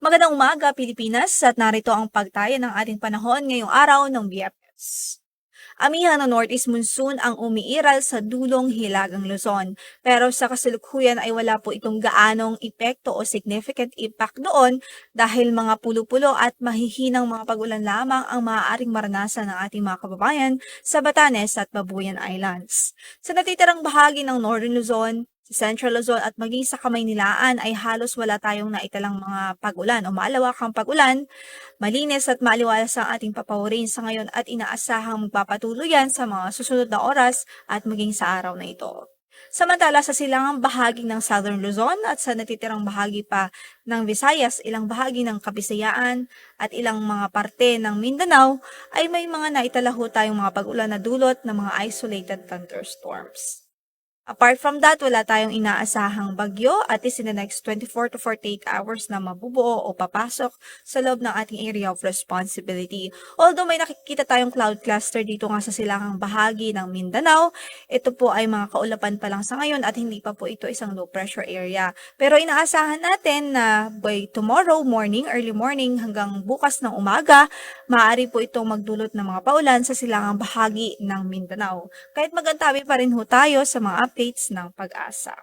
Magandang umaga, Pilipinas, at narito ang pagtaya ng ating panahon ngayong araw ng Biyernes. Amihan ng Northeast Monsoon ang umiiral sa dulong Hilagang Luzon, pero sa kasalukuyan ay wala po itong gaanong epekto o significant impact doon dahil mga pulo-pulo at mahihinang mga pag-ulan lamang ang maaaring maranasan ng ating mga kababayan sa Batanes at Babuyan Islands. Sa natitirang bahagi ng Northern Luzon, sa Central Luzon at maging sa Kamaynilaan ay halos wala tayong naitalang mga pag-ulan o malawakang pag-ulan. Malinis at maaliwalas ang ating papawirin sa ngayon at inaasahang magpapatuloy yan sa mga susunod na oras at maging sa araw na ito. Samantala sa silangang bahagi ng Southern Luzon at sa natitirang bahagi pa ng Visayas, ilang bahagi ng Kabisayaan at ilang mga parte ng Mindanao ay may mga naitalaho tayong mga pag-ulan na dulot ng mga isolated thunderstorms. Apart from that, wala tayong inaasahang bagyo at least in the next 24 to 48 hours na mabubuo o papasok sa loob ng ating area of responsibility. Although may nakikita tayong cloud cluster dito nga sa silangang bahagi ng Mindanao, ito po ay mga kaulapan pa lang sa ngayon at hindi pa po ito isang low pressure area. Pero inaasahan natin na by tomorrow morning, early morning hanggang bukas ng umaga, maaari po itong magdulot ng mga paulan sa silangang bahagi ng Mindanao. Kahit magantabi pa rin ho tayo sa mga updates ng pag-asa.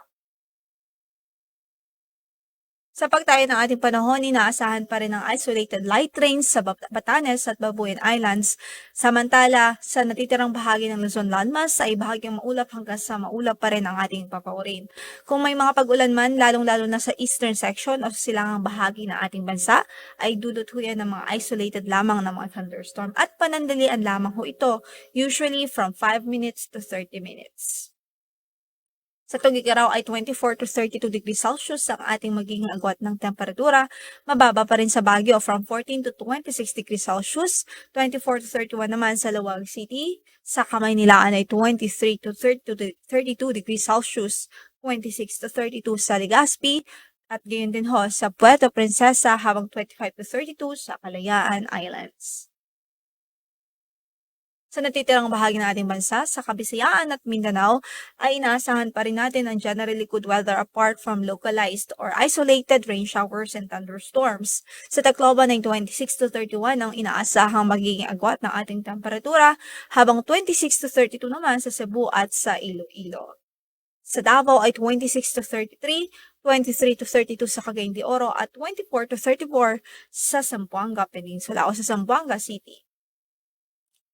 Sa pagtayo ng ating panahon, inaasahan pa rin ang isolated light rains sa Batanes at Babuyan Islands. Samantala, sa natitirang bahagi ng Luzon landmass ay bahagyang maulap hanggang sa maulap pa rin ang ating papawirin. Kung may mga pag-ulan man, lalong-lalo na sa eastern section o silangang bahagi ng ating bansa, ay dudot ho yan ng mga isolated lamang na mga thunderstorm at panandalian lamang ho ito, usually from 5 minutes to 30 minutes. Sa Tugigaraw ay 24 to 32 degrees Celsius ang ating magiging agwat ng temperatura. Mababa pa rin sa Baguio from 14 to 26 degrees Celsius. 24 to 31 naman sa Laoag City. Sa Kamaynilaan ay 23 to 32 degrees Celsius. 26 to 32 sa Legazpi. At gayon din ho sa Puerto Princesa habang 25 to 32 sa Kalayaan Islands. Sa natitirang bahagi ng ating bansa, sa Kabisayaan at Mindanao, ay inaasahan pa rin natin ang generally good weather apart from localized or isolated rain showers and thunderstorms. Sa Tacloban ay 26 to 31 ang inaasahang magiging agwat ng ating temperatura, habang 26 to 32 naman sa Cebu at sa Iloilo. Sa Davao ay 26 to 33, 23 to 32 sa Cagayan de Oro at 24 to 34 sa Zamboanga Peninsula o sa Zamboanga City.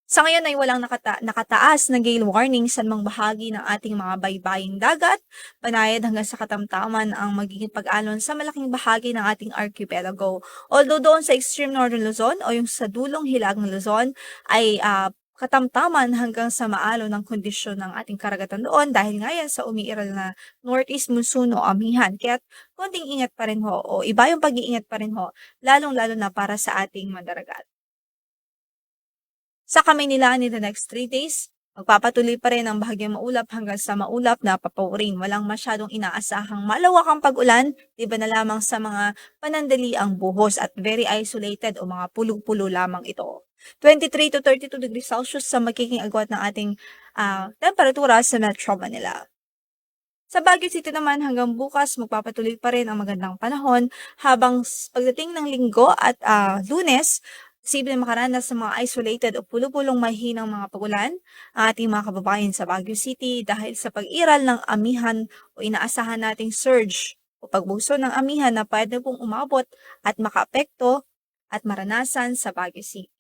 Sa ngayon ay walang nakataas na gale warning sa anumang bahagi ng ating mga baybaying dagat, banayad hanggang sa katamtaman ang magiging pag-alon sa malaking bahagi ng ating archipelago. Although doon sa extreme northern Luzon o yung sa dulong hilagang Luzon ay katamtaman hanggang sa maalon ng kondisyon ng ating karagatan doon dahil nga yan sa umiiral na northeast monsoon o amihan. Kaya konting ingat pa rin ho o iba yung pag-iingat pa rin ho, lalong-lalo na para sa ating mandaragat. Sa Kamaynilaan in the next 3 days, magpapatuloy pa rin ang bahagyang maulap hanggang sa maulap na papawirin. Walang masyadong inaasahang malawakang pag-ulan, iba na lamang sa mga panandaliang buhos at very isolated o mga pulo-pulo lamang ito. 23 to 32 degrees Celsius sa magiging agwat ng ating temperatura sa Metro Manila. Sa Baguio City naman hanggang bukas magpapatuloy pa rin ang magandang panahon habang pagdating ng Linggo at Lunes, posibleng makaranas sa mga isolated o pulo-pulong mahinang mga pagulan ang ating mga kababayan sa Baguio City dahil sa pag-iral ng amihan o inaasahan nating surge o pagbuso ng amihan na pwede pong umabot at makaapekto at maranasan sa Baguio City.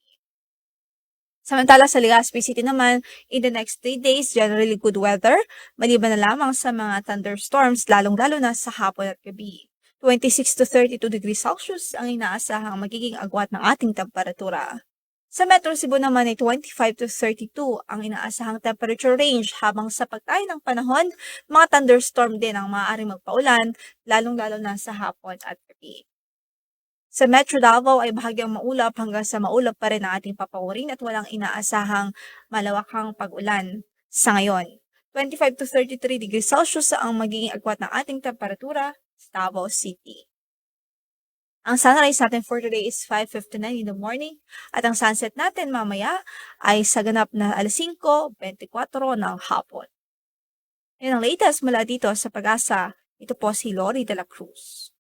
Samantala sa Legazpi City naman, in the next 3 days, generally good weather, maliban na lamang sa mga thunderstorms, lalong-lalo na sa hapon at gabi. 26 to 32 degrees Celsius ang inaasahang magiging agwat ng ating temperatura. Sa Metro Cebu naman ay 25 to 32 ang inaasahang temperature range habang sa pagtayo ng panahon, mga thunderstorm din ang maaaring magpaulan, lalong-lalo na sa hapon at gabi. Sa Metro Davao ay bahagyang maulap hanggang sa maulap pa rin ang ating papawirin at walang inaasahang malawakang pag-ulan sa ngayon. 25 to 33 degrees Celsius ang magiging agwat ng ating temperatura sa Davao City. Ang sunrise natin for today is 5:59 in the morning at ang sunset natin mamaya ay sa ganap na 5:24 ng hapon. Yan ang latest mula dito sa Pag-asa. Ito po si Lori de la Cruz.